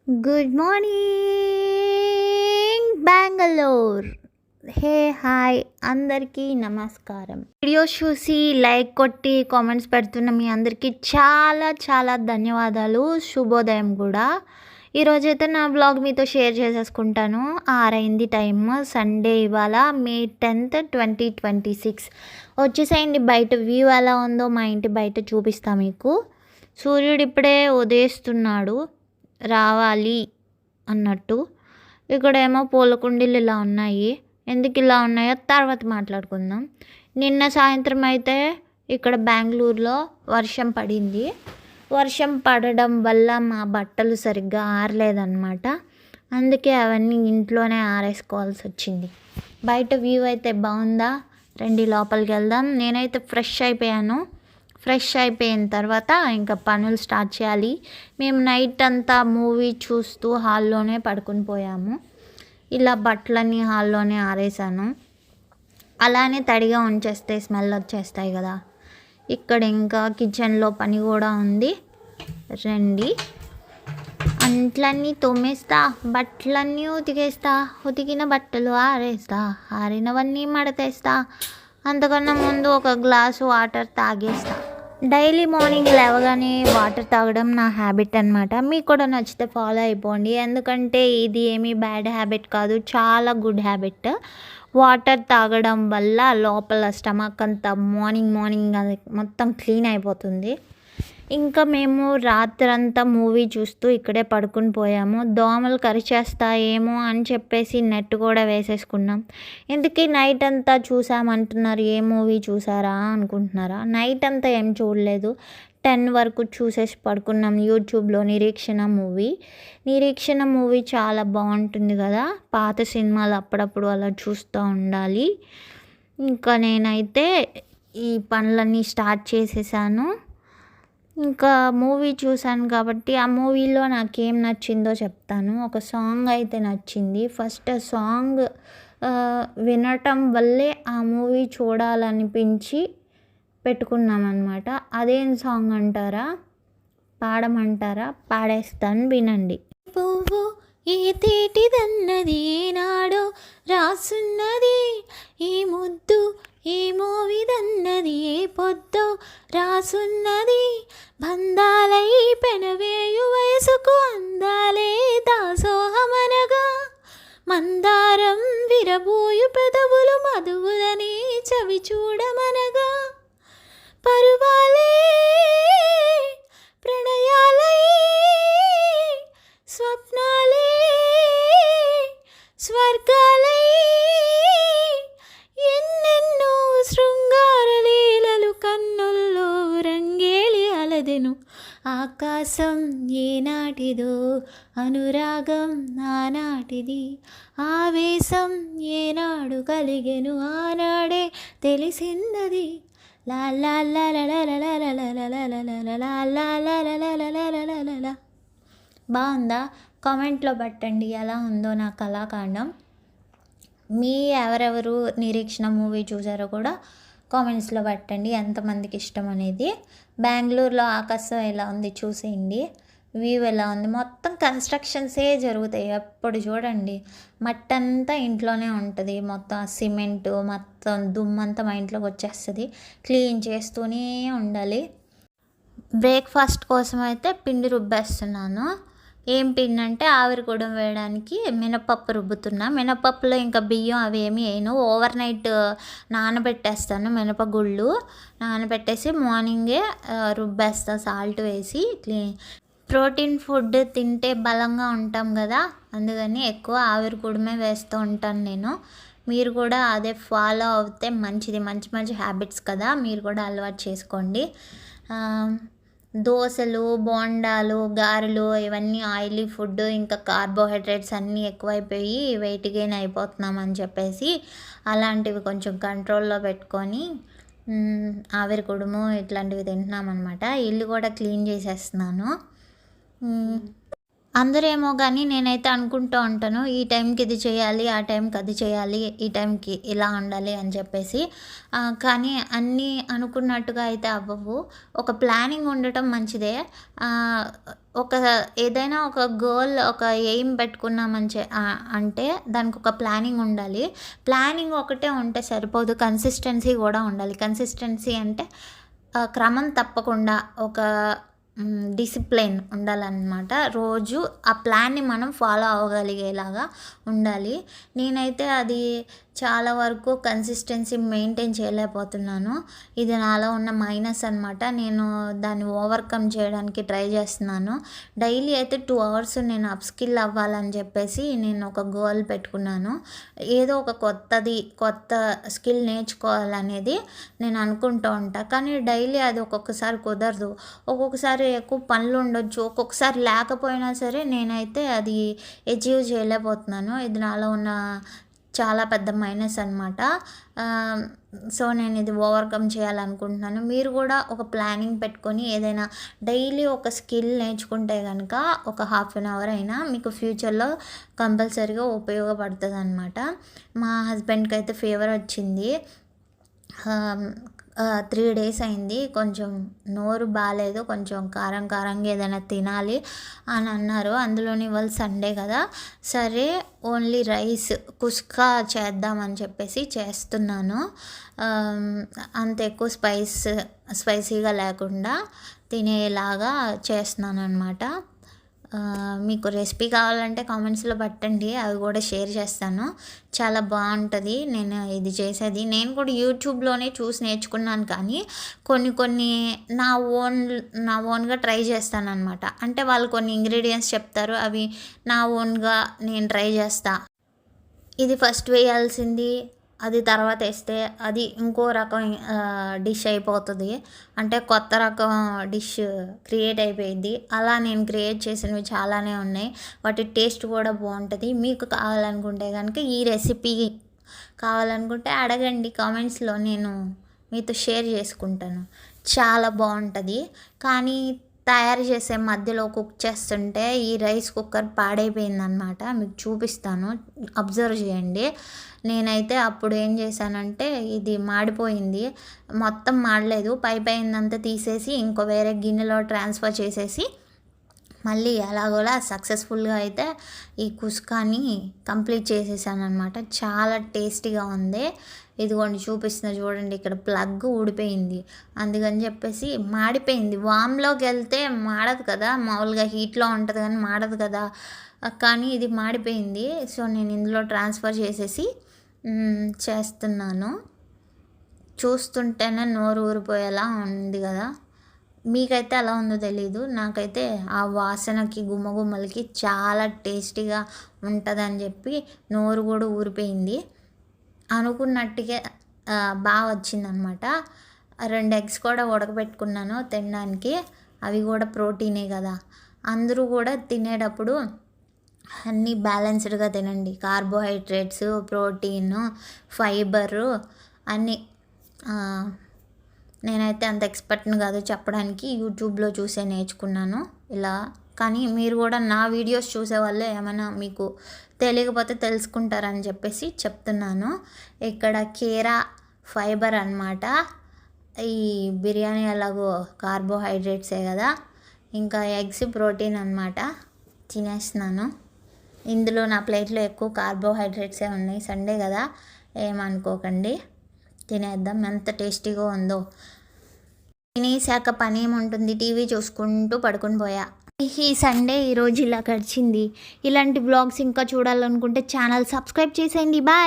Good morning Bengaluru. Hey hi అందరికీ నమస్కారం. Videos చూసి లైక్ కొట్టి కామెంట్స్ పెడుతున్న మీ అందరికీ చాలా చాలా ధన్యవాదాలు. శుభోదయం కూడా. ఈరోజైతే నా బ్లాగ్ మీతో షేర్ చేసేసుకుంటాను. 6 అయింది టైమ్. సండే ఇవాళ మే 10th 2026. వచ్చేసేయండి, బయట వ్యూ ఎలా ఉందో మా ఇంటి బయట చూపిస్తా మీకు. సూర్యుడు ఇప్పుడే ఉదయిస్తున్నాడు, రావాలి అన్నట్టు. ఇక్కడేమో పూల కుండీలు ఇలా ఉన్నాయి. ఎందుకు ఇలా ఉన్నాయో తర్వాత మాట్లాడుకుందాం. నిన్న సాయంత్రం అయితే ఇక్కడ బెంగళూరులో వర్షం పడింది. వర్షం పడడం వల్ల మా బట్టలు సరిగ్గా ఆరలేదన్నమాట. అందుకే అవన్నీ ఇంట్లోనే ఆరేసుకోవాల్సి వచ్చింది. బయట వ్యూ అయితే బాగుందా? రండి లోపలికి వెళ్దాం. నేనైతే ఫ్రెష్ అయిపోయాను. ఫ్రెష్ అయిపోయిన తర్వాత ఇంకా పనులు స్టార్ట్ చేయాలి. మేము నైట్ అంతా మూవీ చూస్తూ హాల్లోనే పడుకుని పోయాము. ఇలా బట్టలన్నీ హాల్లోనే ఆరేసాను. అలానే తడిగా ఉంచేస్తే స్మెల్ వచ్చేస్తాయి కదా. ఇక్కడ ఇంకా కిచెన్లో పని కూడా ఉంది. రండి. అంట్లన్నీ తోమేస్తా, బట్టలన్నీ ఉతికేస్తా, ఉతికిన బట్టలు ఆరేస్తా, ఆరినవన్నీ మడతేస్తా. అంతకన్నా ముందు ఒక గ్లాసు వాటర్ తాగేస్తా. డైలీ మార్నింగ్ లేవగానే వాటర్ తాగడం నా హ్యాబిట్ అనమాట. మీకు కూడా నచ్చితే ఫాలో అయిపోండి. ఎందుకంటే ఇది ఏమీ బ్యాడ్ హ్యాబిట్ కాదు, చాలా గుడ్ హ్యాబిట్. వాటర్ తాగడం వల్ల లోపల స్టమక్ అంతా మార్నింగ్ అది మొత్తం క్లీన్ అయిపోతుంది. ఇంకా మేము రాత్రంతా మూవీ చూస్తూ ఇక్కడే పడుకుని పోయాము. దోమలు కరిచేస్తాయేమో అని చెప్పేసి నెట్ కూడా వేసేసుకున్నాం. ఎందుకు నైట్ అంతా చూసామంటున్నారు, ఏ మూవీ చూసారా అనుకుంటున్నారా? నైట్ అంతా ఏం చూడలేదు, 10 వరకు చూసేసి పడుకున్నాం. యూట్యూబ్లో నిరీక్షణ మూవీ చాలా బాగుంటుంది కదా. పాత సినిమాలు అప్పుడప్పుడు అలా చూస్తూ ఉండాలి. ఇంకా నేనైతే ఈ పనులన్నీ స్టార్ట్ చేసేసాను. ఇంకా మూవీ చూశాను కాబట్టి ఆ మూవీలో నాకేం నచ్చిందో చెప్తాను. ఒక సాంగ్ అయితే నచ్చింది. ఫస్ట్ ఆ సాంగ్ వినటం వల్లే ఆ మూవీ చూడాలనిపించి పెట్టుకున్నామన్నమాట. అదేం సాంగ్ అంటారా? పాడమంటారా? పాడేస్తాను, వినండి. పువ్వు ఈ తేటిదన్నది ఏనాడో రాసున్నది, ఈ ముద్దు ఈ మూవిదన్నది ఏ పొద్దో రాసున్నది, బంధాలై పెనవేయు వయసుకు అందాలే దాసోహమనగా, మందారం విరబూయు పెదవులు మధువులని చవి చూడమనగా, పరువాలే ప్రణయాలై స్వప్నాలే స్వర్గాలై ఎన్నెన్నో శృంగార లీలలు కన్నుల్లో రంగేలి అలదెను. ఆకాశం ఏనాటిదో అనురాగం ఆనాటిది, ఆవేశం ఏనాడు కలిగెను ఆనాడే తెలిసిందది. లా లా లా లా లా లా లా లా లా లా లా లా లా లా లా. బాగుందా? కామెంట్లో పెట్టండి ఎలా ఉందో నా కళాఖండం. మీ ఎవరెవరు నిరీక్షణ మూవీ చూసారో కూడా కామెంట్స్లో పెట్టండి, ఎంతమందికి ఇష్టం అనేది. బెంగళూరులో ఆకాశం ఎలా ఉంది చూసేయండి, వ్యూ ఎలా ఉంది. మొత్తం కన్స్ట్రక్షన్సే జరుగుతాయి ఎప్పుడు చూడండి. మట్టి అంతా ఇంట్లోనే ఉంటుంది, మొత్తం సిమెంటు మొత్తం దుమ్మంతా మా ఇంట్లోకి వచ్చేస్తుంది. క్లీన్ చేస్తూనే ఉండాలి. బ్రేక్ఫాస్ట్ కోసం అయితే పిండి రుబ్బేస్తున్నాను. ఏం పిండి అంటే ఆవిరిగూడెం వేయడానికి మినపప్పు రుబ్బుతున్నా. మినపప్పులో ఇంకా బియ్యం అవి ఏమి వేయను, ఓవర్ నైట్ నానబెట్టేస్తాను. మినపగుళ్ళు నానబెట్టేసి మార్నింగే రుబ్బేస్తా సాల్ట్ వేసి. ప్రోటీన్ ఫుడ్ తింటే బలంగా ఉంటాం కదా, అందుకని ఎక్కువ ఆవిరిగూడమే వేస్తూ ఉంటాను నేను. మీరు కూడా అదే ఫాలో అవుతే మంచిది. మంచి మంచి హ్యాబిట్స్ కదా, మీరు కూడా అలవాటు చేసుకోండి. దోశలు, బోండాలు, గారెలు ఇవన్నీ ఆయిలీ ఫుడ్, ఇంకా కార్బోహైడ్రేట్స్ అన్నీ ఎక్కువైపోయి వెయిట్ గెయిన్ అయిపోతున్నాం అని చెప్పేసి అలాంటివి కొంచెం కంట్రోల్లో పెట్టుకొని ఆవిరికుడుము ఇట్లాంటివి తింటున్నాం అనమాట. ఇల్లు కూడా క్లీన్ చేసేస్తున్నాను. అందరేమో గానీ నేనైతే అనుకుంటూ ఉంటాను. ఈ టైంకి ఇది చేయాలి, ఆ టైంకి అది చేయాలి, ఈ టైంకి ఇలా ఉండాలి అని చెప్పేసి. కానీ అన్నీ అనుకున్నట్టుగా అయితే అవ్వవు. ఒక ప్లానింగ్ ఉండటం మంచిదే. ఆహ్, ఒక ఏదైనా ఒక గోల్, ఒక ఎయిమ్ పెట్టుకున్నామని అంటే దానికొక ప్లానింగ్ ఉండాలి. ప్లానింగ్ ఒకటే ఉంటే సరిపోదు. కన్సిస్టెన్సీ గూడా ఉండాలి. కన్సిస్టెన్సీ అంటే క్రమం తప్పకుండా ఒక డిసిప్లిన్ ఉండాలన్నమాట. రోజు ఆ ప్లాన్‌ని మనం ఫాలో అవ్వగలిగేలాగా ఉండాలి. నేనైతే అది చాలా వరకు కన్సిస్టెన్సీ మెయింటైన్ చేయలేకపోతున్నాను. ఇది నాలో ఉన్న మైనస్ అనమాట. నేను దాన్ని ఓవర్‌కమ్ చేయడానికి ట్రై చేస్తున్నాను. డైలీ అయితే 2 అవర్స్ నేను అప్‌స్కిల్ అవ్వాలని చెప్పేసి నేను ఒక గోల్ పెట్టుకున్నాను. ఏదో ఒక కొత్త స్కిల్ నేర్చుకోవాలనేది నేను అనుకుంటూ ఉంటా. కానీ డైలీ అది ఒక్కొక్కసారి కుదరదు. ఒక్కొక్కసారి ఎక్కువ పనులు ఉండొచ్చు. ఒక్కొక్కసారి లేకపోయినా సరే నేనైతే అది అచీవ్ చేయలేకపోతున్నాను. ఇది నాలో ఉన్న చాలా పెద్ద మైనస్ అనమాట. సో నేను ఇది ఓవర్‌కమ్ చేయాలనుకుంటున్నాను. మీరు కూడా ఒక ప్లానింగ్ పెట్టుకొని ఏదైనా డైలీ ఒక స్కిల్ నేర్చుకుంటే గనక ఒక హాఫ్ అన్ అవర్ అయినా మీకు ఫ్యూచర్‌లో కంపల్సరీగా ఉపయోగపడుతుందనమాట. మా హస్బెండ్‌కి అయితే ఫీవర్ వచ్చింది. 3 డేస్ అయింది. కొంచెం నోరు బాలేదు. కొంచెం కారంగా ఏదైనా తినాలి అని అన్నారు. అందులోని ఇవాళ సండే కదా! సరే ఓన్లీ రైస్ కుస్కా చేద్దామని చెప్పేసి చేస్తున్నాను. అంత ఎక్కువ స్పైసీగా లేకుండా తినేలాగా చేస్తున్నాననమాట. మీకు రెసిపీ కావాలంటే కామెంట్స్‌లో పెట్టండి. అవి కూడా షేర్ చేస్తాను. చాలా బావుంటది నేను ఇది చేసేది. నేను కూడా యూట్యూబ్‌లోనే చూసి నేర్చుకున్నాను కానీ కొన్ని నా ఓన్‌గా ట్రై చేస్తాననమాట. అంటే వాళ్ళు కొన్ని ఇంగ్రీడియెంట్స్ చెప్తారు. అవి నా ఓన్‌గా నేను ట్రై చేస్తా. ఇది ఫస్ట్ వేయాల్సింది, అది తర్వాత వేస్తే అది ఇంకో రకం డిష్ అయిపోతుంది. అంటే కొత్త రకం డిష్ క్రియేట్ అయిపోయిద్ది. అలా నేను క్రియేట్ చేసినవి చాలానే ఉన్నాయి. వాటి టేస్ట్ కూడా బాగుంటుంది. మీకు కావాలనుకుంటే కనుక ఈ రెసిపీ కావాలనుకుంటే అడగండి కామెంట్స్‌లో. నేను మీతో షేర్ చేసుకుంటాను. చాలా బాగుంటుంది. కానీ తయారు చేసే మధ్యలో కుక్ చేస్తుంటే ఈ రైస్ కుక్కర్ పాడైపోయిందనమాట. మీకు చూపిస్తాను, అబ్జర్వ్ చేయండి. నేనైతే అప్పుడు ఏం చేశానంటే ఇది మాడిపోయింది. మొత్తం మాడలేదు, పైనంతా తీసేసి ఇంకో వేరే గిన్నెలో ట్రాన్స్ఫర్ చేసేసి మళ్ళీ ఎలాగోలా సక్సెస్ఫుల్గా అయితే ఈ కుస్కాని కంప్లీట్ చేసేసానమాట. చాలా టేస్టీగా ఉంది. ఇదిగోండి చూపిస్తున్నా చూడండి, ఇక్కడ ప్లగ్ ఊడిపోయింది. అందుకని చెప్పేసి మాడిపోయింది. వామ్లోకి వెళ్తే మాడదు కదా, మామూలుగా హీట్లో ఉంటుంది కానీ మాడదు కదా. కానీ ఇది మాడిపోయింది. సో నేను ఇందులో ట్రాన్స్ఫర్ చేసేసి చేస్తున్నాను. చూస్తుంటేనే నోరు ఊరిపోయేలా ఉంది కదా. మీకైతే ఎలా ఉందో తెలీదు. నాకైతే ఆ వాసనకి గుమ్మలకి చాలా టేస్టీగా ఉంటుందని చెప్పి నోరు కూడా ఊరిపోయింది. అనుకున్నట్టుగా బాగా వచ్చిందనమాట. 2 ఎగ్స్ కూడా ఉడకబెట్టుకున్నాను తినడానికి. అవి కూడా ప్రోటీనే కదా. అందరూ కూడా తినేటప్పుడు అన్నీ బ్యాలెన్స్డ్గా తినండి. కార్బోహైడ్రేట్స్, ప్రోటీన్, ఫైబరు అన్నీ. నేనైతే అంత ఎక్స్పర్ట్ని కాదు చెప్పడానికి. యూట్యూబ్లో చూసే నేర్చుకున్నాను ఇలా. కానీ మీరు కూడా నా వీడియోస్ చూసే వాళ్ళే ఏమైనా మీకు తెలియకపోతే తెలుసుకుంటారని చెప్పేసి చెప్తున్నాను. ఇక్కడ కీరా ఫైబర్ అనమాట. ఈ బిర్యానీ ఎలాగో కార్బోహైడ్రేట్సే కదా, ఇంకా ఎగ్స్ ప్రోటీన్ అనమాట. తినేస్తున్నాను. ఇందులో నా ప్లేట్లో ఎక్కువ కార్బోహైడ్రేట్సే ఉన్నాయి. సండే కదా, ఏమనుకోకండి. తినేద్దాం. ఎంత టేస్టీగా ఉందో. తినేసాక పని ఏముంటుంది, టీవీ చూసుకుంటూ పడుకుని పోయా. ఈ సండే ఈరోజు ఇలా గడిచింది. ఇలాంటి బ్లాగ్స్ ఇంకా చూడాలనుకుంటే ఛానల్ సబ్స్క్రైబ్ చేసేయండి. బాయ్.